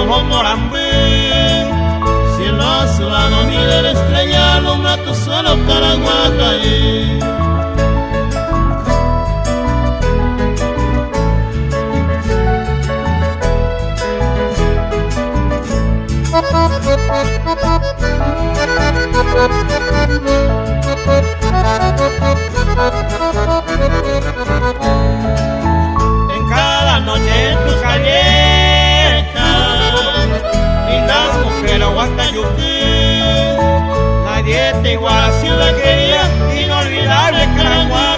como morambí. Cielo azulado, ni de la estrella alumbra tu suelo Caraguatay. En cada noche en tus callejas, lindas mujeres Guatayuquí, nadie te iguala si la quería, inolvidable Caraguatay.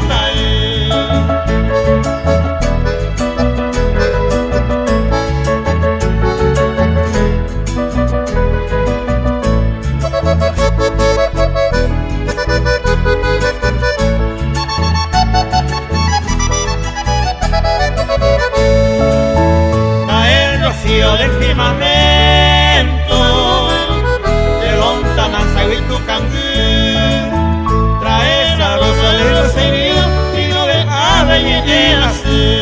Del firmamento de lontananza y tu cangú, trae la rosa de los heridos y no de ave y en así.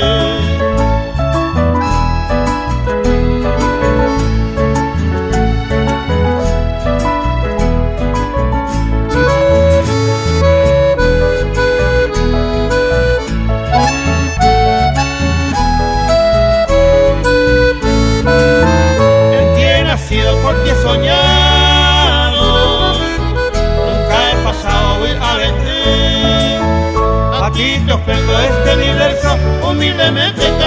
Porque he soñado, nunca he pasado a vestir. A ti te ofrezco este universo humildemente.